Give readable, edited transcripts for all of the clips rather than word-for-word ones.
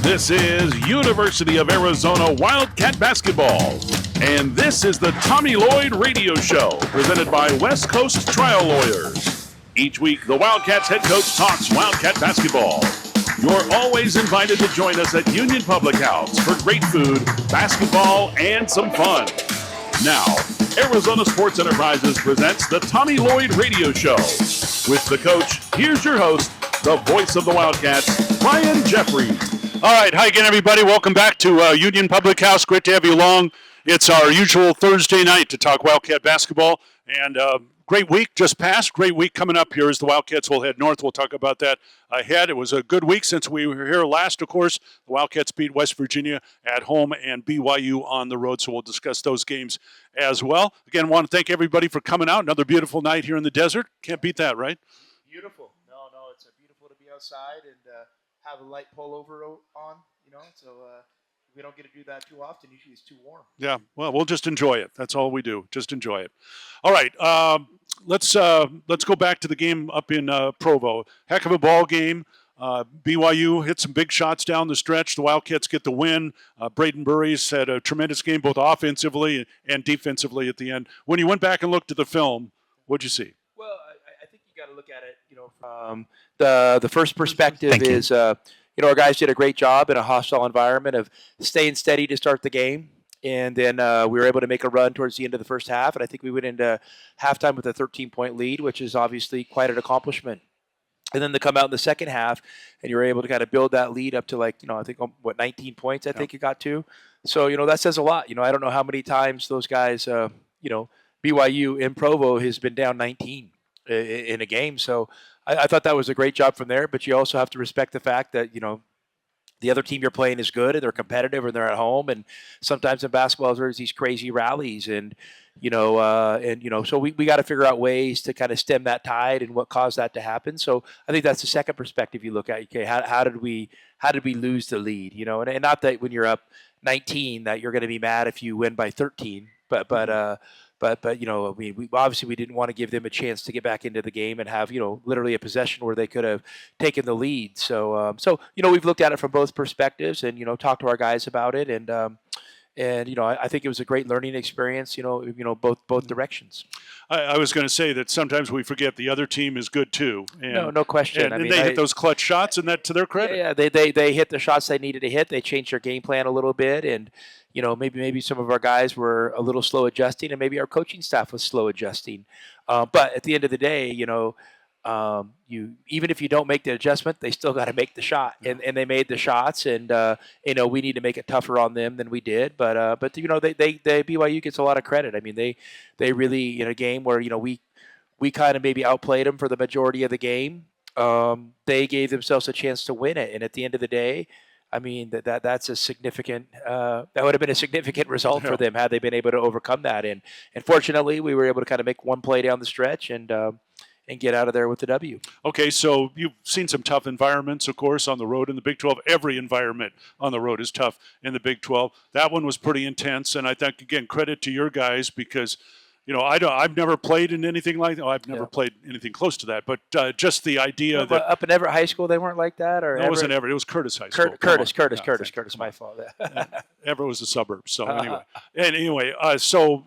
This is University of Arizona Wildcat basketball. And this is the Tommy Lloyd Radio Show, presented by West Coast Trial Lawyers. Each week, the Wildcats head coach talks Wildcat basketball. You're always invited to join us at Union Public House for great food, basketball, and some fun. Now, Arizona Sports Enterprises presents the Tommy Lloyd Radio Show. With the coach, here's your host, the voice of the Wildcats, Brian Jeffries. All right. Hi again, everybody. Welcome back to Union Public House. Great to have you along. It's our usual Thursday night to talk Wildcat basketball. And great week just passed. Great week coming up here as the Wildcats will head north. We'll talk about that ahead. It was a good week since we were here last, of course. The Wildcats beat West Virginia at home and BYU on the road, so we'll discuss those games as well. Again, I want to thank everybody for coming out. Another beautiful night here in the desert. Can't beat that, right? Beautiful. No, it's beautiful to be outside and have a light pullover on, so we don't get to do that too often. Usually it's too warm. Yeah, well, we'll just enjoy it. That's all we do. Just enjoy it. All right, let's go back to the game up in Provo. Heck of a ball game. BYU hit some big shots down the stretch. The Wildcats get the win. Braden Burries had a tremendous game both offensively and defensively at the end. When you went back and looked at the film, what'd you see? Well, I think you got to look at it, from the first perspective is, our guys did a great job in a hostile environment of staying steady to start the game. And then we were able to make a run towards the end of the first half. And I think we went into halftime with a 13-point lead, which is obviously quite an accomplishment. And then to come out in the second half, and you were able to kind of build that lead up to I think, 19 points, I think it got to. So, that says a lot. I don't know how many times those guys, BYU in Provo has been down 19 in a game. So I thought that was a great job from there. But you also have to respect the fact that, the other team you're playing is good and they're competitive and they're at home. And sometimes in basketball, there's these crazy rallies and, so we got to figure out ways to kind of stem that tide and what caused that to happen. So I think that's the second perspective you look at. Okay, how did we lose the lead? And not that when you're up 19 that you're going to be mad if you win by 13, but we obviously we didn't want to give them a chance to get back into the game and have literally a possession where they could have taken the lead. So we've looked at it from both perspectives and talked to our guys about it and I think it was a great learning experience. Both directions. I was going to say that sometimes we forget the other team is good too. And, no question. And they hit those clutch shots, and that to their credit. Yeah, they hit the shots they needed to hit. They changed their game plan a little bit, and maybe some of our guys were a little slow adjusting, and maybe our coaching staff was slow adjusting. But at the end of the day, you even if you don't make the adjustment, they still got to make the shot, and they made the shots, and we need to make it tougher on them than we did. But they BYU gets a lot of credit. I mean, they really in a game where we kind of maybe outplayed them for the majority of the game. They gave themselves a chance to win it, and at the end of the day, I mean that's a significant. That would have been a significant result for them had they been able to overcome that. And fortunately, we were able to kind of make one play down the stretch and get out of there with the W. Okay, so you've seen some tough environments, of course, on the road in the Big 12. Every environment on the road is tough in the Big 12. That one was pretty intense, and I think, again, credit to your guys because, I've never played in anything like that. I've never played anything close to that, but just the idea that... Up in Everett High School, they weren't like that? Or no, it wasn't Everett. It was Curtis High School. Curtis, my fault. Everett was a suburb, so anyway. So,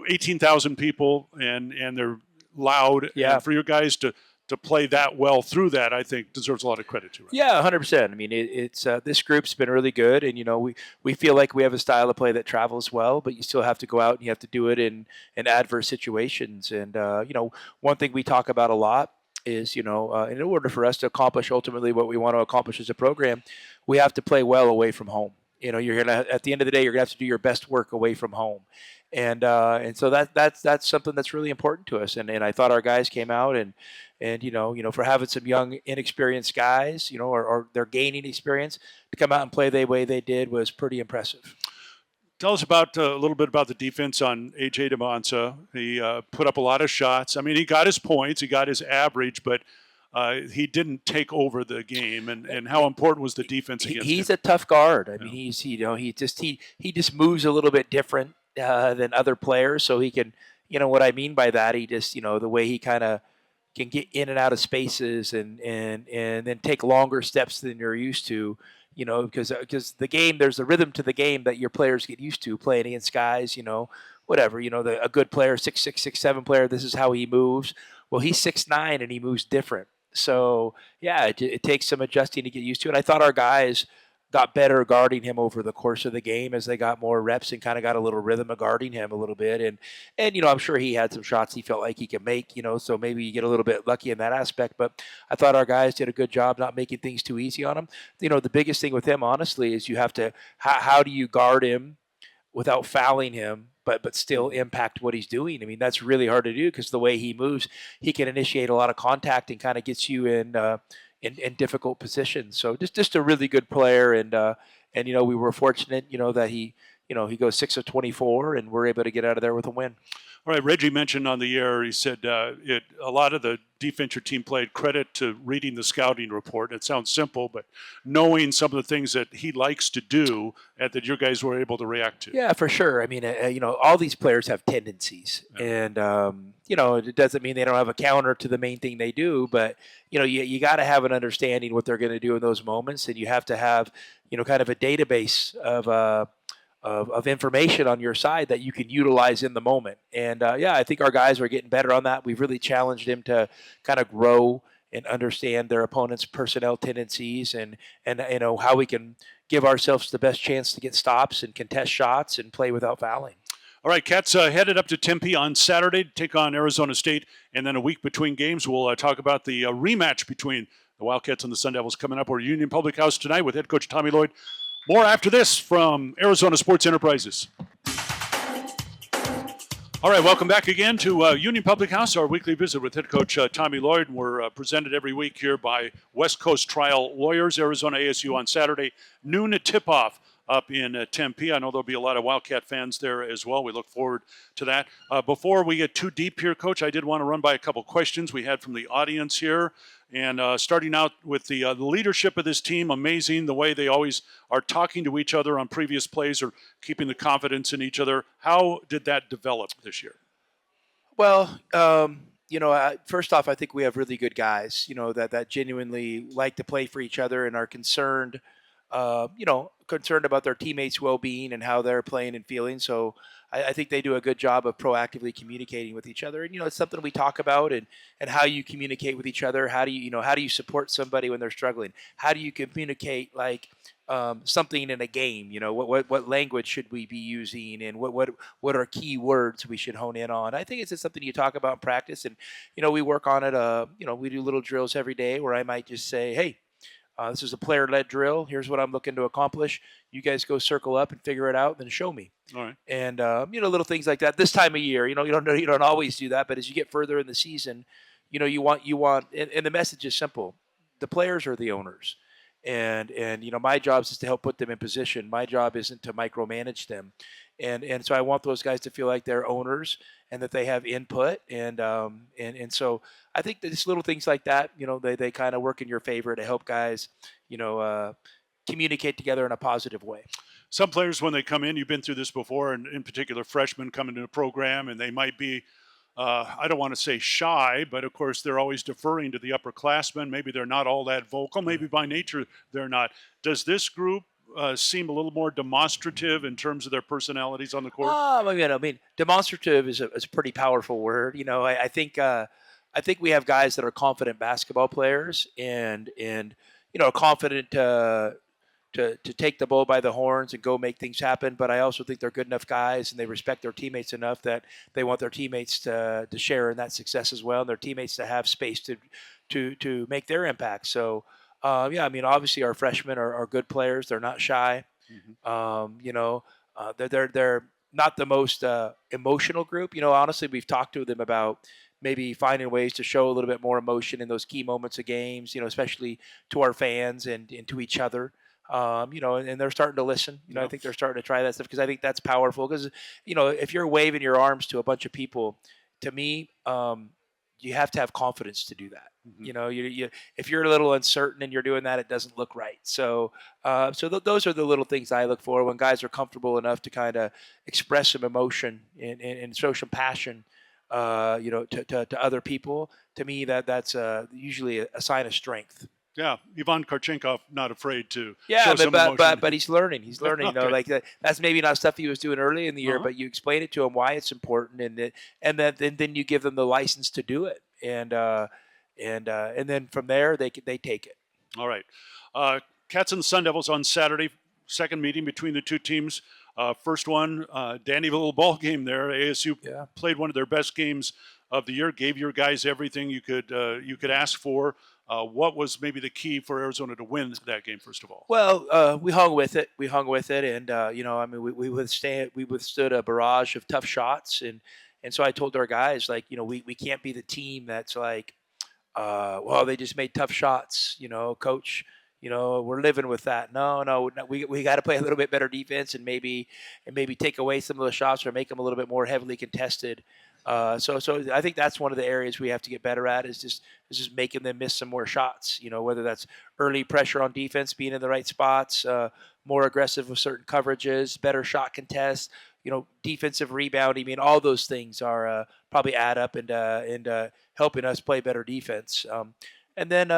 18,000 people, and they're loud, and for your guys to play that well through that, I think deserves a lot of credit to it. Yeah, 100%. I mean, it's this group's been really good, and we feel like we have a style of play that travels well, but you still have to go out and you have to do it in adverse situations. And one thing we talk about a lot is in order for us to accomplish ultimately what we want to accomplish as a program, we have to play well away from home. You're gonna at the end of the day, you're gonna have to do your best work away from home. And so that's something that's really important to us. And I thought our guys came out and for having some young, inexperienced guys, or they're gaining experience to come out and play the way they did was pretty impressive. Tell us about a little bit about the defense on A.J. Demonsa. He put up a lot of shots. I mean, he got his points, he got his average, but he didn't take over the game. And how important was the defense against him? He's a tough guard. I mean, he just moves a little bit different than other players, so he can, what I mean by that, he just, the way he kind of can get in and out of spaces and then take longer steps than you're used to because the game, there's a rhythm to the game that your players get used to playing against guys, whatever, a good player, 6'6", 6'7" player, this is how he moves. Well, he's 6'9" and he moves different. So yeah, it takes some adjusting to get used to it. I thought our guys got better guarding him over the course of the game as they got more reps and kind of got a little rhythm of guarding him a little bit. And I'm sure he had some shots he felt like he could make, so maybe you get a little bit lucky in that aspect. But I thought our guys did a good job not making things too easy on him. The biggest thing with him, honestly, is you have to, how do you guard him without fouling him, but still impact what he's doing? I mean, that's really hard to do because the way he moves, he can initiate a lot of contact and kind of gets you in difficult positions. So just a really good player, and we were fortunate, that he goes 6 of 24, and we're able to get out of there with a win. All right, Reggie mentioned on the air, he said a lot of the defense your team played, credit to reading the scouting report. It sounds simple, but knowing some of the things that he likes to do and that your guys were able to react to. Yeah, for sure. I mean, all these players have tendencies, and it doesn't mean they don't have a counter to the main thing they do, but you got to have an understanding what they're going to do in those moments, and you have to have kind of a database of information on your side that you can utilize in the moment. And I think our guys are getting better on that. We've really challenged them to kind of grow and understand their opponent's personnel tendencies and how we can give ourselves the best chance to get stops and contest shots and play without fouling. All right, Cats headed up to Tempe on Saturday to take on Arizona State, and then a week between games, we'll talk about the rematch between the Wildcats and the Sun Devils coming up. We're at Union Public House tonight with head coach Tommy Lloyd. More after this from Arizona Sports Enterprises. All right, welcome back again to Union Public House, our weekly visit with head coach Tommy Lloyd. We're presented every week here by West Coast Trial Lawyers, Arizona ASU on Saturday, noon at tip-off up in Tempe. I know there'll be a lot of Wildcat fans there as well. We look forward to that. Before we get too deep here, Coach, I did want to run by a couple questions we had from the audience here. And starting out with the leadership of this team, amazing the way they always are talking to each other on previous plays or keeping the confidence in each other. How did that develop this year? Well, first off, I think we have really good guys, that genuinely like to play for each other and are concerned about their teammates' well-being and how they're playing and feeling. So I think they do a good job of proactively communicating with each other. And, it's something we talk about and how you communicate with each other. How do you support somebody when they're struggling? How do you communicate something in a game? What language should we be using, and what are key words we should hone in on? I think it's just something you talk about in practice, and, we work on it. We do little drills every day where I might just say, hey, this is a player-led drill. Here's what I'm looking to accomplish. You guys go circle up and figure it out, then show me. All right. And little things like that. This time of year, you don't always do that, but as you get further in the season, you want, and the message is simple: the players are the owners, and my job is to help put them in position. My job isn't to micromanage them, and so I want those guys to feel like they're owners and that they have input, and so I think that just little things like that, they kind of work in your favor to help guys, communicate together in a positive way. Some players, when they come in, you've been through this before, and in particular freshmen come into a program, and they might be, I don't want to say shy, but of course they're always deferring to the upperclassmen. Maybe they're not all that vocal. Maybe by nature they're not. Does this group seem a little more demonstrative in terms of their personalities on the court? Demonstrative is a pretty powerful word. I think we have guys that are confident basketball players and confident to take the bull by the horns and go make things happen. But I also think they're good enough guys and they respect their teammates enough that they want their teammates to share in that success as well, and their teammates to have space to make their impact. So, obviously our freshmen are good players. They're not shy. Mm-hmm. They're not the most emotional group. Honestly, we've talked to them about maybe finding ways to show a little bit more emotion in those key moments of games, especially to our fans and to each other. And they're starting to listen. I think they're starting to try that stuff because I think that's powerful. Because, if you're waving your arms to a bunch of people, to me, you have to have confidence to do that. Mm-hmm. If you're a little uncertain and you're doing that, it doesn't look right. So those are the little things I look for when guys are comfortable enough to kind of express some emotion and show some passion, to other people. To me, that's usually a sign of strength. Yeah, Ivan Karchenkov not afraid to Yeah, show some emotion. but he's learning. He's learning. You know, Okay. like that's maybe not stuff he was doing early in the year, Uh-huh. but you explain it to him why it's important, and then you give them the license to do it, and then from there they take it. All right. Cats and the Sun Devils on Saturday. Second meeting between the two teams. First one, dandy little ball game there. ASU played one of their best games of the year. Gave your guys everything you could ask for. What was maybe the key for Arizona to win that game? First of all, Well, we hung with it. And I mean, we withstood a barrage of tough shots, and so I told our guys, like, we can't be the team that's like, well, they just made tough shots, coach. We're living with that. No, we got to play a little bit better defense and maybe take away some of those shots or make them a little bit more heavily contested. So I think that's one of the areas we have to get better at is just making them miss some more shots. Whether that's early pressure on defense, being in the right spots, more aggressive with certain coverages, better shot contests. Defensive rebounding. I mean, all those things are probably add up and helping us play better defense. And then,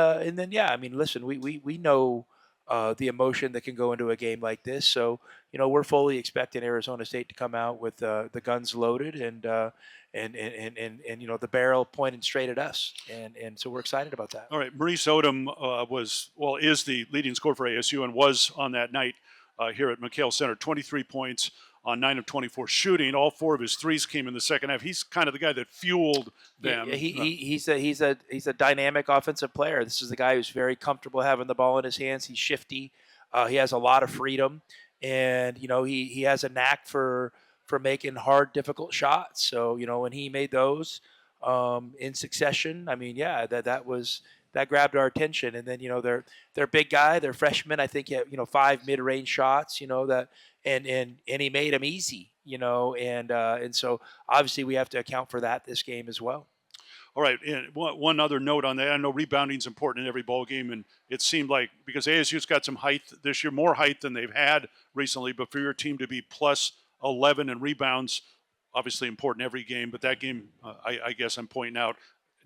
yeah. I mean, listen, we know the emotion that can go into a game like this. So, we're fully expecting Arizona State to come out with the guns loaded and the barrel pointing straight at us. And so we're excited about that. all right. Maurice Odom is the leading scorer for ASU and was on that night here at McHale Center. 23 points on 9 of 24 shooting. All 4 of his threes came in the second half. He's kind of the guy that fueled them. He's a dynamic offensive player. This is the guy who's very comfortable having the ball in his hands. He's shifty. He has a lot of freedom, and he has a knack for making hard, difficult shots. So when he made those in succession, I mean, yeah, that grabbed our attention. And then they're big guy, they're freshmen. I think 5 mid-range shots. And he made them easy. And so obviously we have to account for that this game as well. All right, and one other note on that. I know rebounding is important in every ball game, and it seemed like because ASU's got some height this year, more height than they've had recently, but for your team to be plus 11 in rebounds, obviously important every game, but that game, I guess I'm pointing out,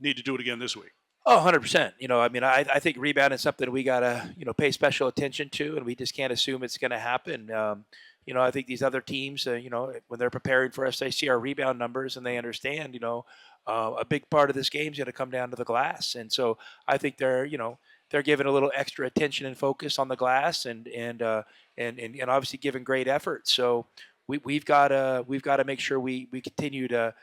need to do it again this week. Oh, 100%. I mean, I think rebound is something we got to, pay special attention to, and we just can't assume it's going to happen. I think these other teams, when they're preparing for us, they see our rebound numbers and they understand, a big part of this game is going to come down to the glass. And so I think they're giving a little extra attention and focus on the glass and obviously giving great effort. So we've got to make sure we continue to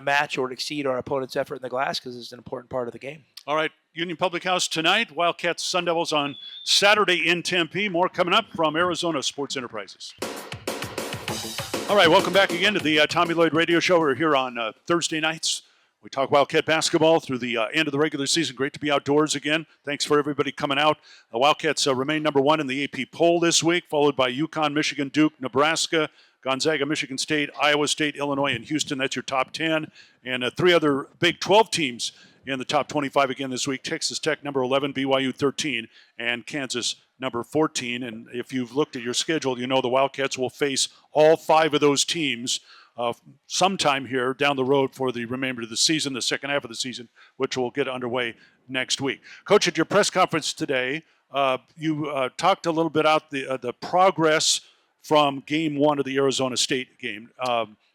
match or exceed our opponent's effort in the glass because it's an important part of the game. All right, Union Public House tonight, Wildcats Sun Devils on Saturday in Tempe. More coming up from Arizona Sports Enterprises. All right, welcome back again to the Tommy Lloyd Radio Show. We're here on Thursday nights. We talk Wildcat basketball through the end of the regular season. Great to be outdoors again. Thanks for everybody coming out. The Wildcats remain number 1 in the AP poll this week, followed by UConn, Michigan, Duke, Nebraska, Gonzaga, Michigan State, Iowa State, Illinois, and Houston. That's your top 10. And 3 other Big 12 teams in the top 25 again this week. Texas Tech, number 11, BYU 13, and Kansas, number 14. And if you've looked at your schedule, you know the Wildcats will face all 5 of those teams sometime here down the road for the remainder of the season, the second half of the season, which will get underway next week. Coach, at your press conference today, you talked a little bit about the progress from Game 1 of the Arizona State game.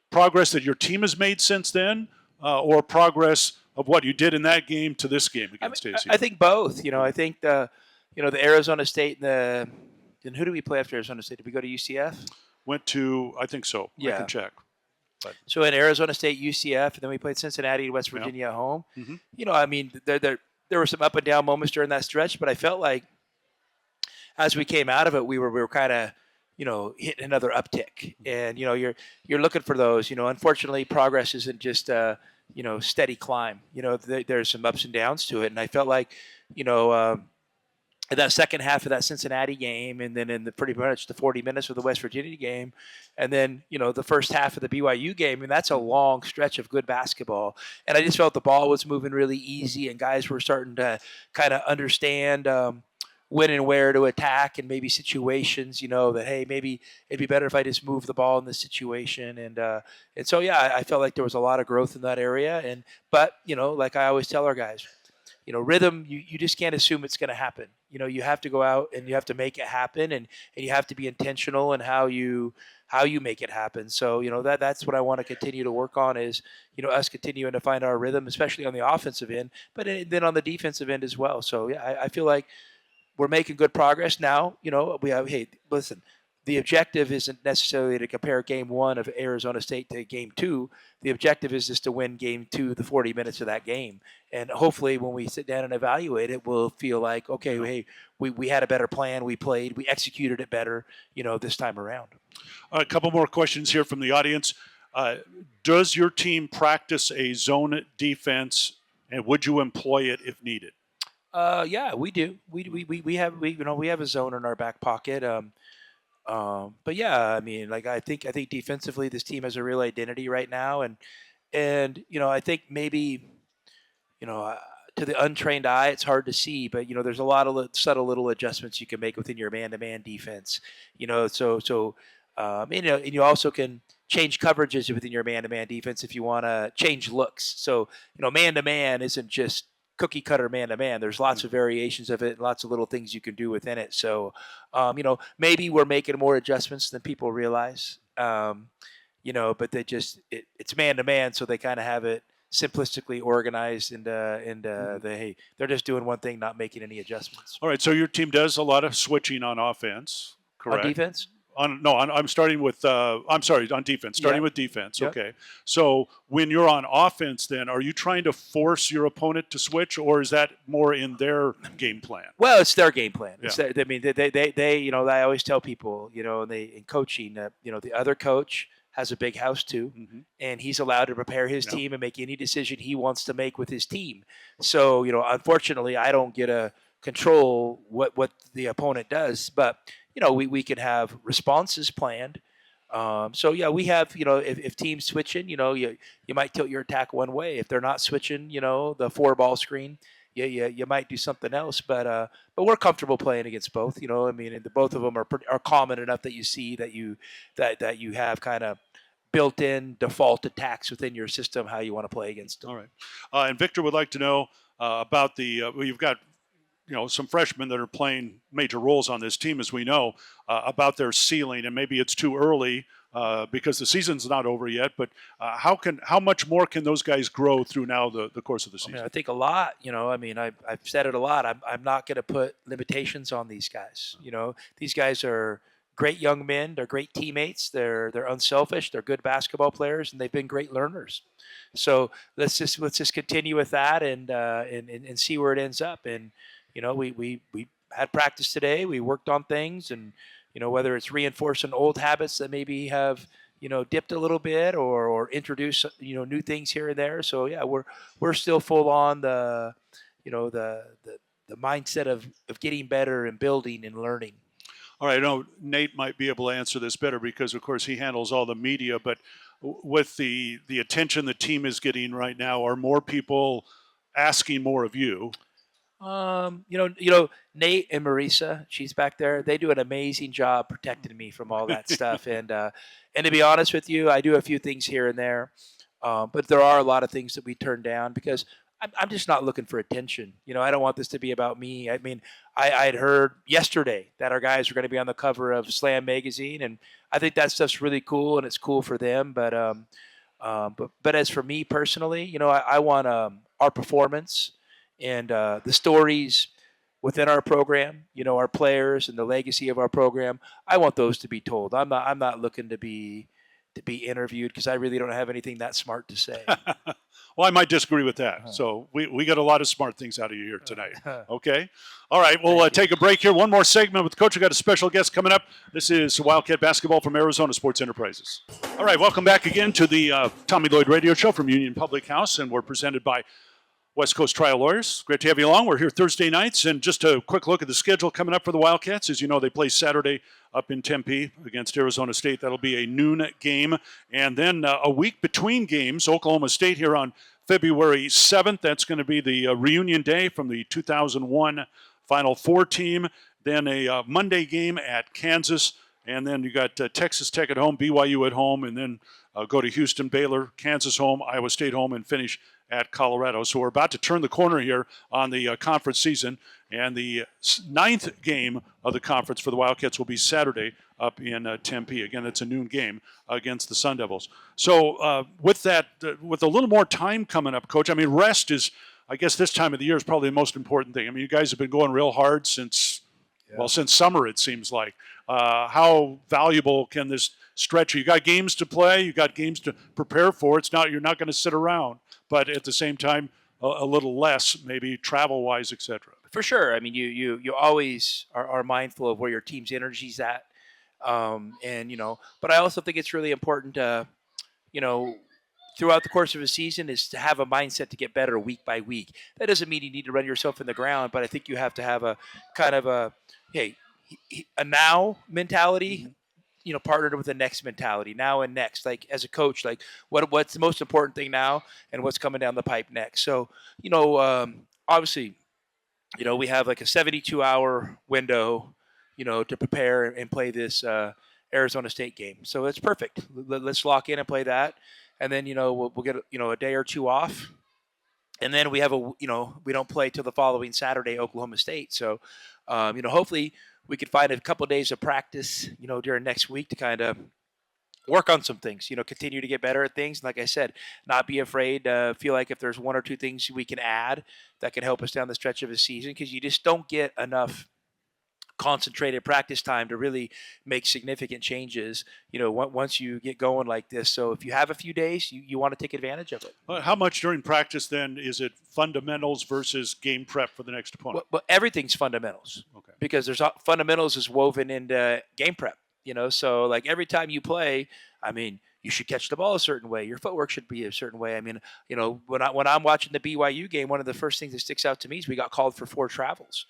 Progress that your team has made since then, or progress of what you did in that game to this game against ASU? I think both. I think the Arizona State and who do we play after Arizona State? Did we go to UCF? Went to, I think so. Yeah. I can check. But. So in Arizona State, UCF, and then we played Cincinnati and West Virginia at home. Mm-hmm. I mean, there were some up and down moments during that stretch, but I felt like as we came out of it, we were kind of hitting another uptick, and you're looking for those. Unfortunately, progress isn't just steady climb. There's some ups and downs to it, and I felt like in that second half of that Cincinnati game, and then in pretty much the 40 minutes of the West Virginia game, and then the first half of the BYU game, and that's a long stretch of good basketball. And I just felt the ball was moving really easy, and guys were starting to kind of understand when and where to attack, and maybe situations, that hey, maybe it'd be better if I just move the ball in this situation, and so yeah, I felt like there was a lot of growth in that area, but like I always tell our guys. rhythm, you just can't assume it's going to happen. You have to go out and you have to make it happen, and you have to be intentional in how you make it happen. So, that's what I want to continue to work on is, us continuing to find our rhythm, especially on the offensive end, but then on the defensive end as well. So, yeah, I feel like we're making good progress now. Hey, listen, the objective isn't necessarily to compare game 1 of Arizona State to game 2. The objective is just to win game 2, the 40 minutes of that game. And hopefully when we sit down and evaluate it, we'll feel like, okay, hey, we had a better plan. We executed it better, this time around. A couple more questions here from the audience. Does your team practice a zone defense, and would you employ it if needed? Yeah, we do. We have a zone in our back pocket. But yeah, I mean, like I think defensively, this team has a real identity right now, and I think maybe, to the untrained eye, it's hard to see, but there's a lot of subtle little adjustments you can make within your man-to-man defense. And you also can change coverages within your man-to-man defense if you want to change looks. So man-to-man isn't just cookie cutter man-to-man. There's lots of variations of it and lots of little things you can do within it. So, maybe we're making more adjustments than people realize, but it's man-to-man. So they kind of have it simplistically organized and hey, they're just doing one thing, not making any adjustments. All right. So your team does a lot of switching on offense, correct? On defense? I'm starting with, on defense, starting with defense. Yep. Okay. So when you're on offense, then are you trying to force your opponent to switch, or is that more in their game plan? Well, it's their game plan. Yeah. They I always tell people, in coaching, the other coach has a big house too, and he's allowed to prepare his team and make any decision he wants to make with his team. So, unfortunately, I don't get to control what the opponent does, but we can have responses planned. So yeah, we have, if teams switching, you might tilt your attack one way. If they're not switching, the 4-ball screen, you might do something else. But we're comfortable playing against both. Both of them are common enough that you see that you have kind of built-in default attacks within your system, how you want to play against them. All right. And Victor would like to know about you've got some freshmen that are playing major roles on this team, as we know, about their ceiling, and maybe it's too early because the season's not over yet, but how much more can those guys grow through now the course of the season? I think a lot. I've said it a lot. I'm not going to put limitations on these guys. These guys are great young men. They're great teammates. They're unselfish. They're good basketball players, and they've been great learners. So let's just continue with that and see where it ends up. And we had practice today. We worked on things, and whether it's reinforcing old habits that maybe have dipped a little bit, or introduce new things here and there. So yeah, we're still full on the mindset of getting better and building and learning. All right, I know Nate might be able to answer this better because, of course, he handles all the media. But with the attention the team is getting right now, are more people asking more of you? Nate and Marisa, she's back there. They do an amazing job protecting me from all that stuff. And to be honest with you, I do a few things here and there, but there are a lot of things that we turn down because I'm just not looking for attention. I don't want this to be about me. I mean, I'd heard yesterday that our guys were going to be on the cover of Slam magazine, and I think that stuff's really cool, and it's cool for them. But as for me personally, I want our performance and the stories within our program, our players and the legacy of our program. I want those to be told. I'm not looking to be interviewed because I really don't have anything that smart to say. Well, I might disagree with that. So we got a lot of smart things out of you here tonight. Okay. All right. We'll take a break here. One more segment with Coach. We've got a special guest coming up. This is Wildcat Basketball from Arizona Sports Enterprises. All right. Welcome back again to the Tommy Lloyd Radio Show from Union Public House, and we're presented by West Coast Trial Lawyers. Great to have you along. We're here Thursday nights, and just a quick look at the schedule coming up for the Wildcats. As you know, they play Saturday up in Tempe against Arizona State. That'll be a noon game. And then a week between games, Oklahoma State here on February 7th. That's going to be the reunion day from the 2001 Final Four team. Then a Monday game at Kansas. And then you got Texas Tech at home, BYU at home, and then go to Houston, Baylor, Kansas home, Iowa State home, and finish at Colorado. So we're about to turn the corner here on the conference season, and the ninth game of the conference for the Wildcats will be Saturday up in Tempe. Again, it's a noon game against the Sun Devils. So with that, with a little more time coming up, Coach, I mean, rest is, I guess this time of the year is probably the most important thing. I mean, you guys have been going real hard since summer, it seems like. How valuable can this stretch? You got games to play, you got games to prepare for. You're not going to sit around, but at the same time, a little less, maybe travel-wise, etc. For sure. I mean, you always are mindful of where your team's energy's at, and But I also think it's really important to, throughout the course of a season, is to have a mindset to get better week by week. That doesn't mean you need to run yourself in the ground, but I think you have to have a kind of a now mentality, partnered with the next mentality, now and next. Like as a coach, like what's the most important thing now, and what's coming down the pipe next. So obviously, we have like a 72-hour window, to prepare and play this Arizona State game. So it's perfect. Let's lock in and play that, and then we'll get a day or two off. And then we have we don't play till the following Saturday, Oklahoma State. So, hopefully we could find a couple of days of practice, during next week to kind of work on some things, continue to get better at things. Like I said, not be afraid to feel like if there's one or two things we can add that can help us down the stretch of a season, because you just don't get enough concentrated practice time to really make significant changes, once you get going like this. So if you have a few days, you want to take advantage of it. Well, how much during practice then is it fundamentals versus game prep for the next opponent? Well, everything's fundamentals. Okay. Because there's fundamentals is woven into game prep, so like every time you play, I mean, you should catch the ball a certain way. Your footwork should be a certain way. I mean, when I'm watching the BYU game, one of the first things that sticks out to me is we got called for 4 travels.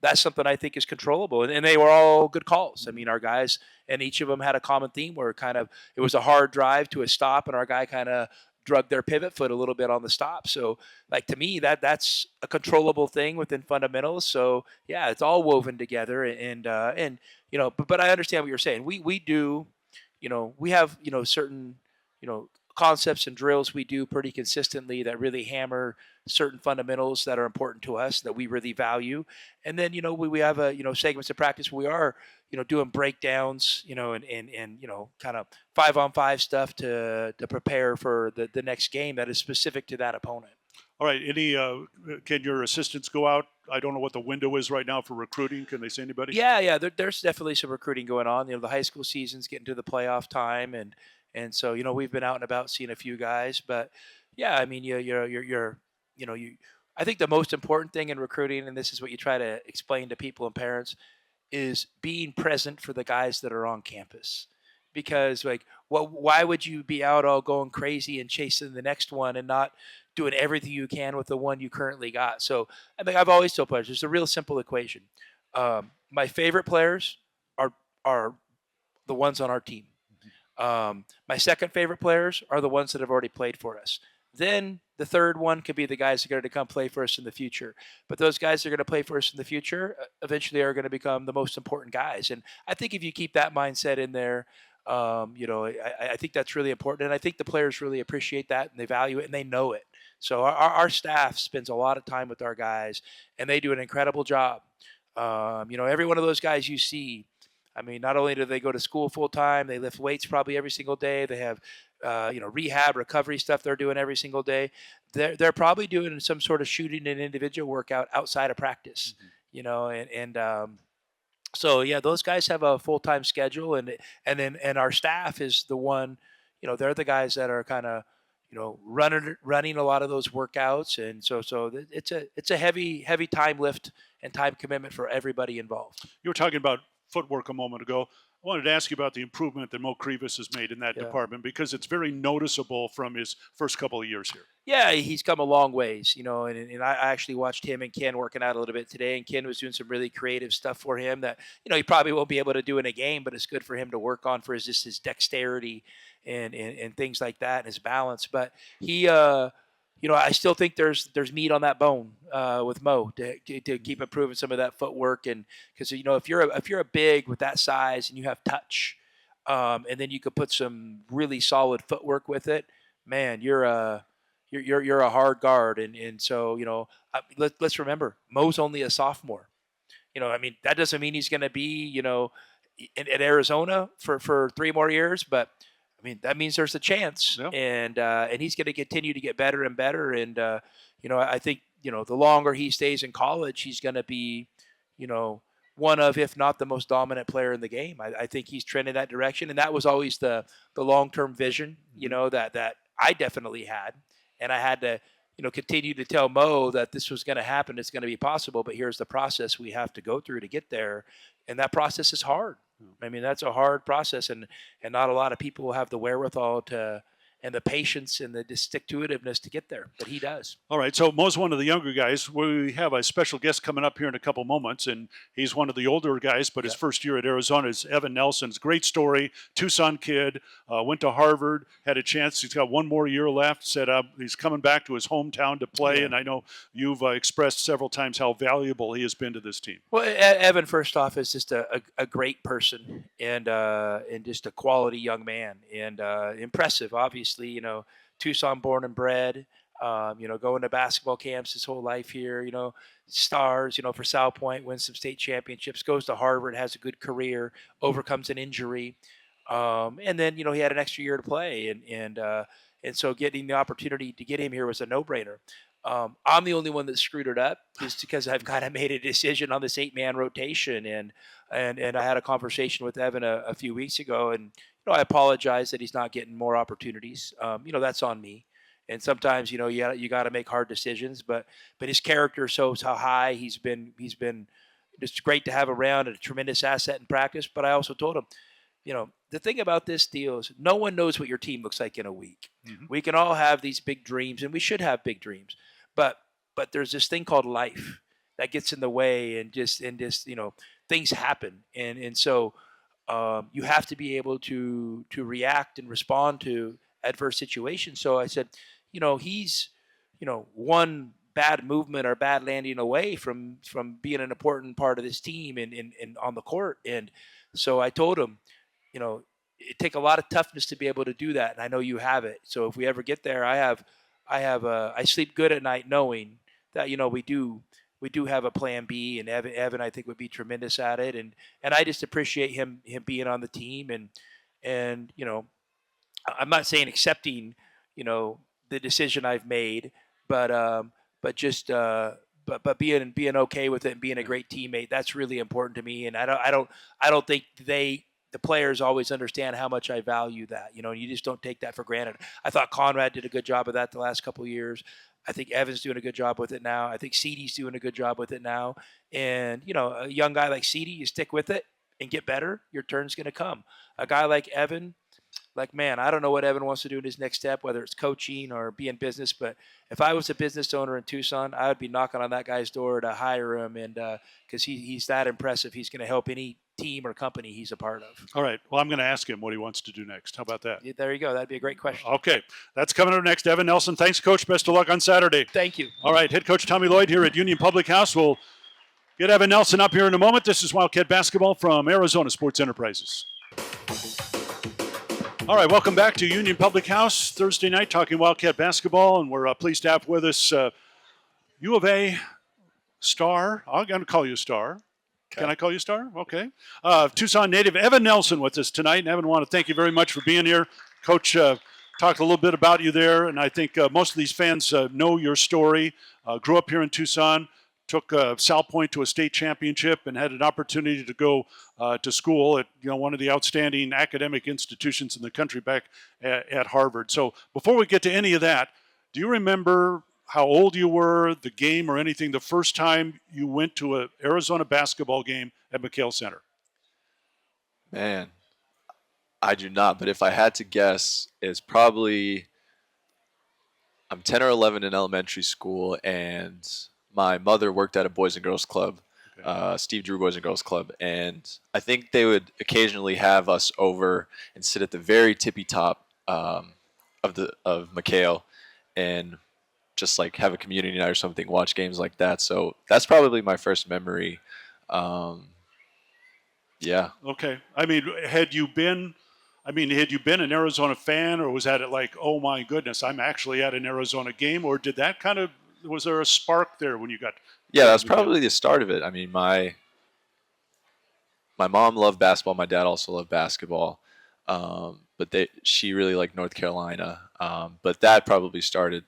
That's something I think is controllable. And they were all good calls. I mean, our guys, and each of them had a common theme where it was a hard drive to a stop, and our guy kind of drug their pivot foot a little bit on the stop. So, like, to me, that's a controllable thing within fundamentals. So, yeah, it's all woven together. But I understand what you're saying. We do, we have, certain, concepts and drills we do pretty consistently that really hammer certain fundamentals that are important to us that we really value. And then, we have segments of practice where we are, doing breakdowns, and kind of 5-on-5 stuff to prepare for the next game that is specific to that opponent. All right. Can your assistants go out? I don't know what the window is right now for recruiting. Can they say anybody? Yeah. There's definitely some recruiting going on. The high school season's getting to the playoff time, and so, we've been out and about seeing a few guys, but yeah, I mean, I think the most important thing in recruiting, and this is what you try to explain to people and parents, is being present for the guys that are on campus. Because why would you be out all going crazy and chasing the next one and not doing everything you can with the one you currently got? So I think I've always told players, it's a real simple equation. My favorite players are the ones on our team. My second favorite players are the ones that have already played for us. Then the third one could be the guys that are going to come play for us in the future. But those guys that are going to play for us in the future eventually are going to become the most important guys. And I think if you keep that mindset in there, I think that's really important. And I think the players really appreciate that, and they value it, and they know it. So our staff spends a lot of time with our guys, and they do an incredible job. Every one of those guys you see, I mean, not only do they go to school full time, they lift weights probably every single day. They have, rehab, recovery stuff they're doing every single day. They're probably doing some sort of shooting an individual workout outside of practice, so yeah, those guys have a full time schedule, and our staff is the one, they're the guys that are kind of, running a lot of those workouts, and so it's a heavy time lift and time commitment for everybody involved. You were talking about footwork a moment ago. I wanted to ask you about the improvement that Mo Krivas has made in that department, because it's very noticeable from his first couple of years here. Yeah, he's come a long ways, and I actually watched him and Ken working out a little bit today, and Ken was doing some really creative stuff for him that, he probably won't be able to do in a game, but it's good for him to work on for his dexterity and things like that, and his balance. But he, I still think there's meat on that bone with Mo to keep improving some of that footwork, and because if you're a big with that size and you have touch, and then you could put some really solid footwork with it, man, you're you're a hard guard, and so let's remember Mo's only a sophomore. I mean, that doesn't mean he's going to be, in Arizona for 3 more years, but I mean, that means there's a chance, Yeah. and he's going to continue to get better and better. And I think the longer he stays in college, he's going to be, one of, if not the most dominant player in the game. I think he's trending that direction, and that was always the long term vision, that I definitely had, and I had to continue to tell Mo that this was going to happen. It's going to be possible, but here's the process we have to go through to get there. And that process is hard. I mean, that's a hard process, and not a lot of people have the wherewithal and the patience and the stick-to-itiveness to get there, but he does. All right, so Mo's one of the younger guys. We have a special guest coming up here in a couple moments, and he's one of the older guys, but his first year at Arizona is Evan Nelson's great story. Tucson kid, went to Harvard, had a chance. He's got one more year left, said he's coming back to his hometown to play, and I know you've expressed several times how valuable he has been to this team. Well, Evan, first off, is just a great person and just a quality young man, and impressive, obviously. Tucson born and bred, going to basketball camps his whole life here, stars, for South Point, wins some state championships, goes to Harvard, has a good career, overcomes an injury. And then, he had an extra year to play. And so getting the opportunity to get him here was a no-brainer. I'm the only one that screwed it up just because I've kind of made a decision on this 8-man rotation. And I had a conversation with Evan a few weeks ago, and I apologize that he's not getting more opportunities. That's on me. And sometimes, you got to make hard decisions, but his character shows how high he's been just great to have around, and a tremendous asset in practice. But I also told him, the thing about this deal is no one knows what your team looks like in a week. Mm-hmm. We can all have these big dreams, and we should have big dreams, but there's this thing called life that gets in the way, and just things happen. And so you have to be able to react and respond to adverse situations. So I said, he's, one bad movement or bad landing away from being an important part of this team and on the court. And so I told him, it take a lot of toughness to be able to do that. And I know you have it. So if we ever get there, I sleep good at night knowing that, we do have a plan B, and Evan, I think, would be tremendous at it. And I just appreciate him being on the team. And I'm not saying accepting, the decision I've made, but being okay with it and being a great teammate, that's really important to me. And I don't think the players always understand how much I value that. You just don't take that for granted. I thought Conrad did a good job of that the last couple of years. I think Evan's doing a good job with it now. I think CeeDee's doing a good job with it now. And, a young guy like CeeDee, you stick with it and get better, your turn's going to come. A guy like Evan, man, I don't know what Evan wants to do in his next step, whether it's coaching or be in business. But if I was a business owner in Tucson, I would be knocking on that guy's door to hire him, and because he's that impressive. He's going to help any team or company he's a part of. All right. Well, I'm going to ask him what he wants to do next. How about that? Yeah, there you go. That'd be a great question. Okay. That's coming up next. Evan Nelson, thanks, Coach. Best of luck on Saturday. Thank you. All right. Head coach Tommy Lloyd here at Union Public House. We'll get Evan Nelson up here in a moment. This is Wildcat Basketball from Arizona Sports Enterprises. All right, welcome back to Union Public House Thursday night, talking Wildcat basketball, and we're pleased to have with us U of A star. I'm going to call you a star. Okay. Can I call you a star? Okay. Tucson native Evan Nelson with us tonight. And Evan, I want to thank you very much for being here. Coach talked a little bit about you there, and I think most of these fans know your story. Grew up here in Tucson. Took South Point to a state championship and had an opportunity to go to school at one of the outstanding academic institutions in the country back at Harvard. So before we get to any of that, do you remember how old you were, the game or anything, the first time you went to an Arizona basketball game at McHale Center? Man, I do not. But if I had to guess, it's probably I'm 10 or 11 in elementary school, and my mother worked at a Boys and Girls Club, Steve Drew Boys and Girls Club, and I think they would occasionally have us over and sit at the very tippy top of McHale, and just like have a community night or something, watch games like that. So that's probably my first memory. Yeah. Okay. I mean, had you been I mean, had you been an Arizona fan, or was that like, oh my goodness, I'm actually at an Arizona game, or did that kind of, was there a spark there when you got? Yeah, that's probably the start of it. I mean, my mom loved basketball. My dad also loved basketball, but she really liked North Carolina. But that probably started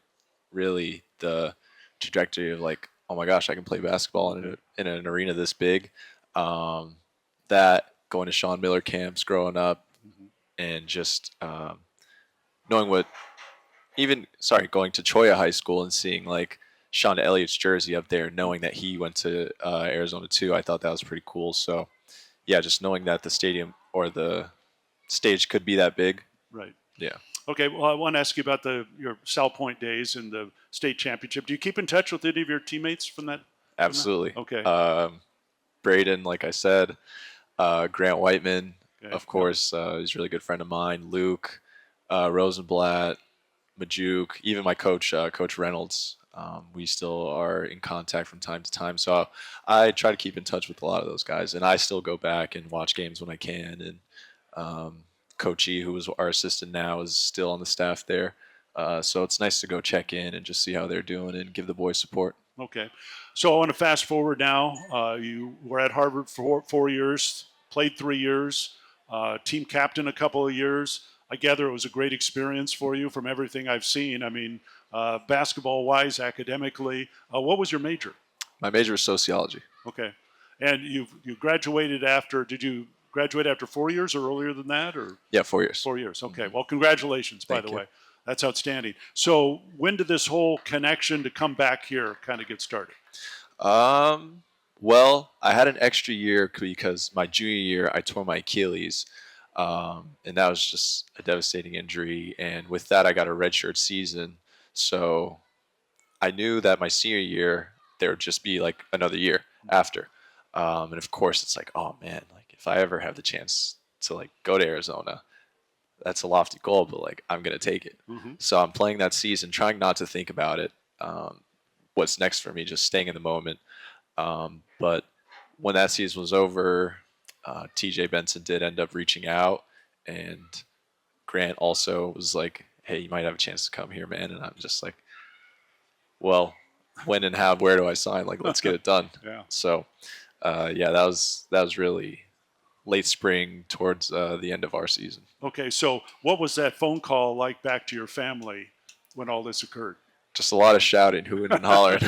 really the trajectory of like, oh my gosh, I can play basketball in an arena this big. That going to Sean Miller camps growing up, and just knowing what going to Choya High School and seeing like Sean Elliott's jersey up there, knowing that he went to Arizona too. I thought that was pretty cool. So yeah, just knowing that the stadium or the stage could be that big. Right. Yeah. Okay. Well, I want to ask you about your Sal Point days and the state championship. Do you keep in touch with any of your teammates from that? Absolutely. Okay. Braden, like I said, Grant Whiteman, Okay. of course, he's a really good friend of mine. Luke, Rosenblatt, Majuk, even my coach, Coach Reynolds. We still are in contact from time to time. So I try to keep in touch with a lot of those guys, and I still go back and watch games when I can. And Coach E, who is our assistant now, is still on the staff there. So it's nice to go check in and just see how they're doing and give the boys support. Okay. So I want to fast forward now. You were at Harvard for 4 years, played 3 years, team captain a couple of years. I gather it was a great experience for you from everything I've seen. I mean, basketball-wise, academically. What was your major? My major was sociology. Okay. And you graduated after, did you graduate after 4 years or earlier than that? Or Yeah, 4 years. 4 years. Okay. Well, congratulations, by the way. That's outstanding. So when did this whole connection to come back here kind of get started? Well, I had an extra year because my junior year I tore my Achilles, and that was just a devastating injury. And with that, I got a redshirt season. So I knew that my senior year there would just be like another year after. And of course, it's like, oh man, like if I ever have the chance to like go to Arizona, that's a lofty goal, but like I'm gonna take it. Mm-hmm. So I'm playing that season, trying not to think about it. What's next for me? Just staying in the moment. But when that season was over, TJ Benson did end up reaching out, and Grant also was like, "Hey, you might have a chance to come here, man." And I'm just like, "Well, when and how? Where do I sign? Like, let's get it done." Yeah. So, yeah, that was really late spring towards the end of our season. Okay, so what was that phone call like back to your family when all this occurred? Just a lot of shouting, hooting and hollering.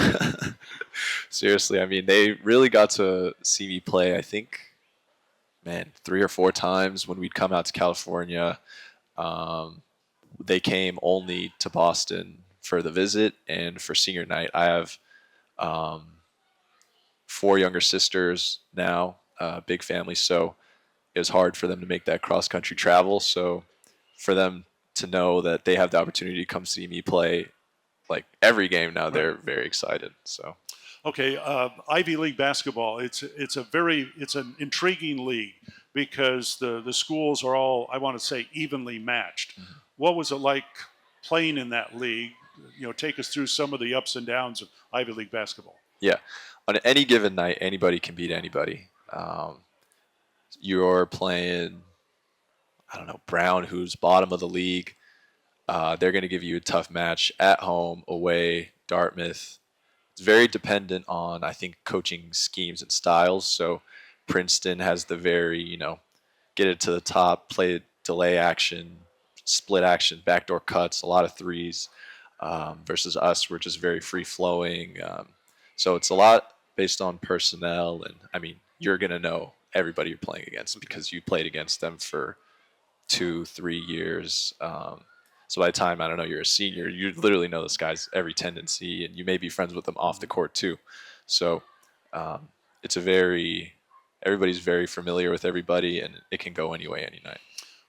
Seriously, I mean, they really got to see me play, I think, man, 3 or 4 times when we'd come out to California. They came only to Boston for the visit and for senior night. I have 4 younger sisters now, big family, so it was hard for them to make that cross-country travel. So for them to know that they have the opportunity to come see me play like every game now, they're very excited. So, okay, Ivy League basketball. It's an intriguing league because the schools are all, I want to say, evenly matched. Mm-hmm. What was it like playing in that league? You know, take us through some of the ups and downs of Ivy League basketball. Yeah, on any given night, anybody can beat anybody. You're playing, I don't know, Brown, who's bottom of the league. They're going to give you a tough match at home, away, Dartmouth. It's very dependent on, I think, coaching schemes and styles. So Princeton has the very, get it to the top, play delay action, split action, backdoor cuts, a lot of threes, versus us, we're just very free-flowing. So it's a lot based on personnel. And, I mean, you're going to know everybody you're playing against because you played against them for 2-3 years. So by the time, I don't know, you're a senior, you literally know this guy's every tendency, and you may be friends with them off the court too. So it's everybody's very familiar with everybody, and it can go any way, any night.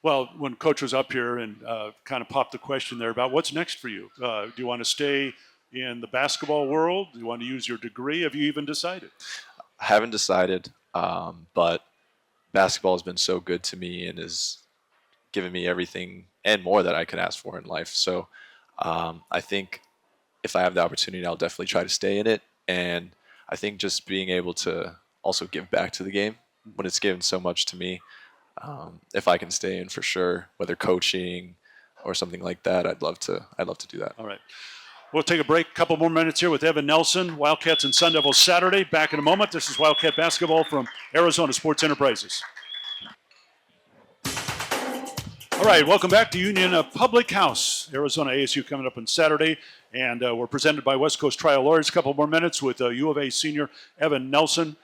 Well, when Coach was up here and kind of popped the question there about what's next for you, do you want to stay in the basketball world? Do you want to use your degree? Have you even decided? I haven't decided, but basketball has been so good to me and has given me everything and more that I could ask for in life. So I think if I have the opportunity, I'll definitely try to stay in it. And I think just being able to also give back to the game when it's given so much to me, if I can stay in for sure, whether coaching or something like that, I'd love to do that. All right. We'll take a break. A couple more minutes here with Evan Nelson. Wildcats and Sun Devils Saturday. Back in a moment. This is Wildcat Basketball from Arizona Sports Enterprises. All right, welcome back to Union Public House. Arizona ASU coming up on Saturday, and we're presented by West Coast Trial Lawyers. A couple more minutes with U of A senior Evan Nelson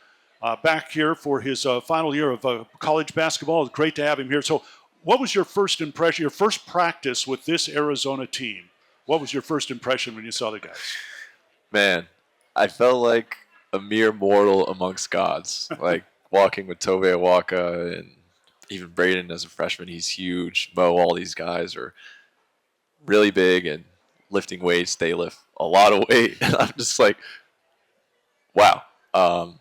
back here for his final year of college basketball. It's great to have him here. So what was your first impression, your first practice with this Arizona team? What was your first impression when you saw the guys? Man, I felt like a mere mortal amongst gods. Like walking with Tove Awaka and even Braden as a freshman, he's huge. Mo, all these guys are really big and lifting weights. They lift a lot of weight. And I'm just like, wow. So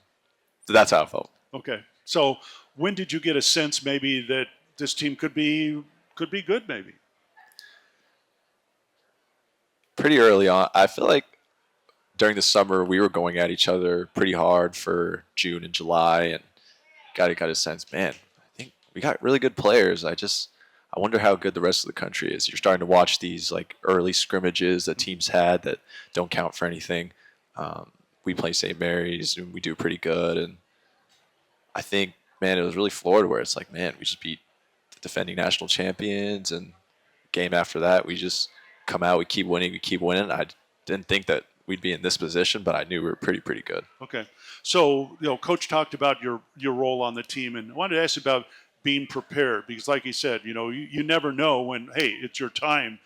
that's how I felt. Okay. So when did you get a sense maybe that this team could be good maybe? Pretty early on. I feel like during the summer we were going at each other pretty hard for June and July, and got a sense, man, I think we got really good players. I wonder how good the rest of the country is. You're starting to watch these like early scrimmages that teams had that don't count for anything. We play St. Mary's and we do pretty good, and I think, man, it was really Florida where it's like, man, we just beat the defending national champions, and game after that we just come out, we keep winning. I didn't think that we'd be in this position, but I knew we were pretty good. Okay. So, Coach talked about your role on the team, and I wanted to ask you about being prepared because, like he said, you never know when, hey, it's your time.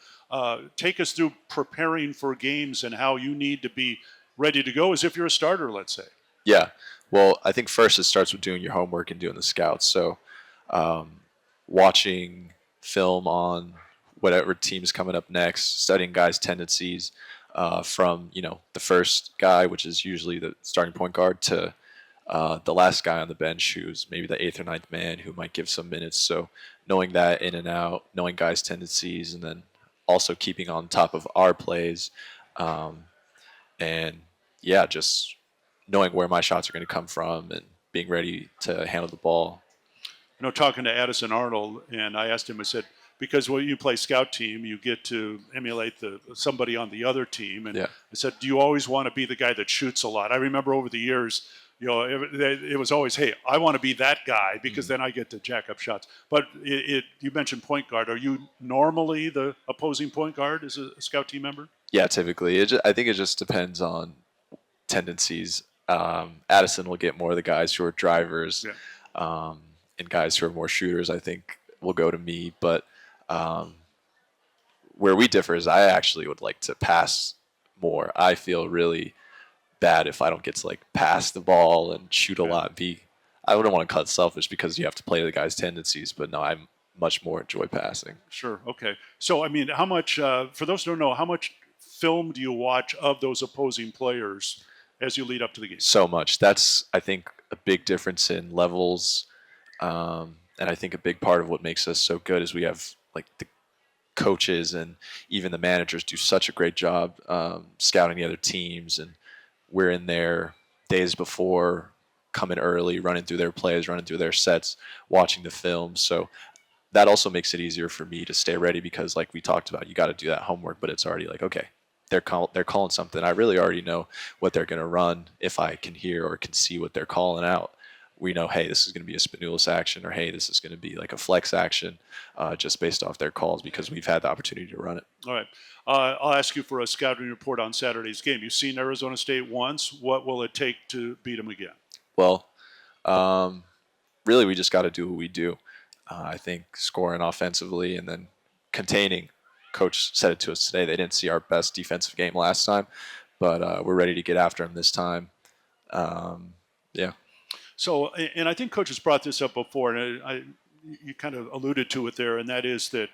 Take us through preparing for games and how you need to be ready to go as if you're a starter, let's say. Yeah. Well, I think first it starts with doing your homework and doing the scouts. So watching film on whatever team's coming up next, studying guys' tendencies from, the first guy, which is usually the starting point guard, to the last guy on the bench who's maybe the 8th or ninth man who might give some minutes. So knowing that in and out, knowing guys' tendencies, and then also keeping on top of our plays. And, yeah, just knowing where my shots are going to come from and being ready to handle the ball. Talking to Addison Arnold, and I asked him, I said, because when you play scout team, you get to emulate somebody on the other team. And I said, do you always want to be the guy that shoots a lot? I remember over the years, it was always, hey, I want to be that guy because then I get to jack up shots. But you mentioned point guard. Are you normally the opposing point guard as a scout team member? Yeah, typically. I think it just depends on tendencies. Addison will get more of the guys who are drivers, and guys who are more shooters, I think, will go to me. But where we differ is I actually would like to pass more. I feel really bad if I don't get to pass the ball and shoot a lot. I wouldn't want to cut selfish because you have to play the guy's tendencies, but no, I much more enjoy passing. Sure. Okay. So, how much, for those who don't know, how much film do you watch of those opposing players as you lead up to the game? So much. That's, I think, a big difference in levels. And I think a big part of what makes us so good is we have the coaches and even the managers do such a great job scouting the other teams, and we're in there days before, coming early, running through their plays, running through their sets, watching the film. So that also makes it easier for me to stay ready because, like we talked about, you got to do that homework, but it's already okay, they're calling something. I really already know what they're going to run if I can hear or can see what they're calling out. We know, hey, this is going to be a Spinoulis action, or hey, this is going to be a flex action, just based off their calls because we've had the opportunity to run it. All right. I'll ask you for a scouting report on Saturday's game. You've seen Arizona State once. What will it take to beat them again? Well, really, we just got to do what we do. I think scoring offensively and then containing. Coach said it to us today. They didn't see our best defensive game last time, but we're ready to get after them this time. Yeah. So, and I think Coach has brought this up before, and you kind of alluded to it there, and that is that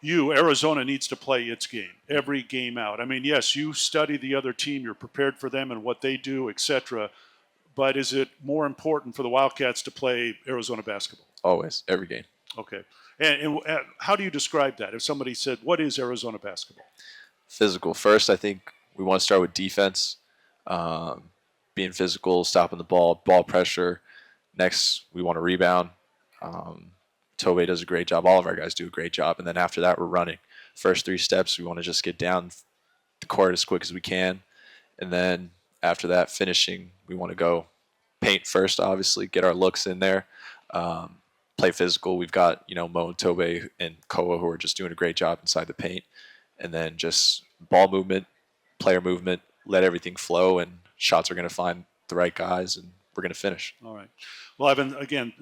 Arizona needs to play its game, every game out. Yes, you study the other team, you're prepared for them and what they do, etc. But is it more important for the Wildcats to play Arizona basketball? Always, every game. Okay. And how do you describe that? If somebody said, what is Arizona basketball? Physical. First, I think we want to start with defense. Being physical, stopping the ball pressure. Next, we want to rebound. Tobey does a great job. All of our guys do a great job. And then after that, we're running. First 3 steps, we want to just get down the court as quick as we can. And then after that, finishing, we want to go paint first, obviously, get our looks in there, play physical. We've got, Mo and Tobey and Koa who are just doing a great job inside the paint. And then just ball movement, player movement, let everything flow, and shots are going to find the right guys, and we're going to finish. All right. Well, Evan, again,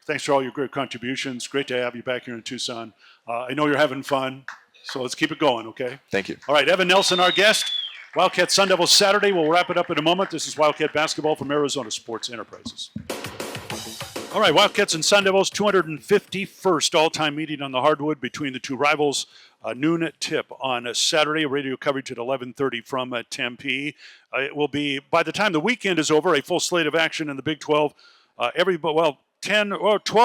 thanks for all your great contributions. Great to have you back here in Tucson. I know you're having fun, so let's keep it going, okay? Thank you. All right, Evan Nelson, our guest. Wildcat Sun Devils Saturday. We'll wrap it up in a moment. This is Wildcat Basketball from Arizona Sports Enterprises. All right, Wildcats and Sun Devils, 251st all-time meeting on the hardwood between the two rivals. Noon at tip on Saturday. Radio coverage at 11:30 from Tempe. It will be, by the time the weekend is over, a full slate of action in the Big 12. 12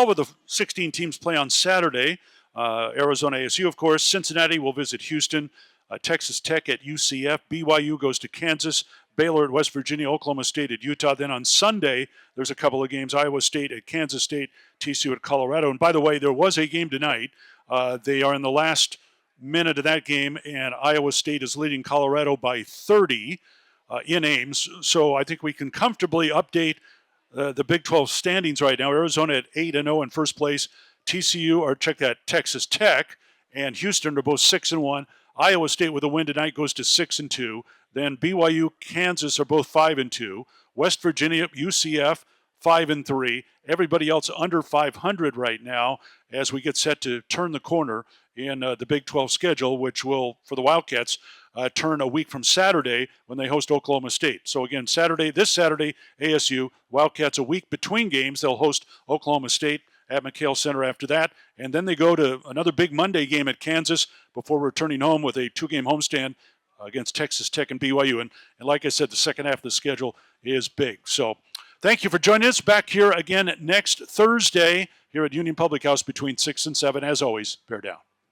of the 16 teams play on Saturday. Arizona ASU, of course. Cincinnati will visit Houston. Texas Tech at UCF. BYU goes to Kansas. Baylor at West Virginia. Oklahoma State at Utah. Then on Sunday, there's a couple of games. Iowa State at Kansas State. TCU at Colorado. And by the way, there was a game tonight. They are in the last minute of that game, and Iowa State is leading Colorado by 30 in Ames. So I think we can comfortably update the Big 12 standings right now. Arizona at 8-0 in first place. TCU, or check that, Texas Tech and Houston are both 6-1. Iowa State with a win tonight goes to 6-2. Then BYU, Kansas are both 5-2. West Virginia, UCF, 5-3. Everybody else under 500 right now as we get set to turn the corner in the Big 12 schedule, which will, for the Wildcats, turn a week from Saturday when they host Oklahoma State. So again, this Saturday, ASU, Wildcats a week between games. They'll host Oklahoma State at McHale Center after that. And then they go to another big Monday game at Kansas before returning home with a 2-game homestand against Texas Tech and BYU. And like I said, the second half of the schedule is big. So thank you for joining us. Back here again next Thursday here at Union Public House between 6 and 7. As always, bear down.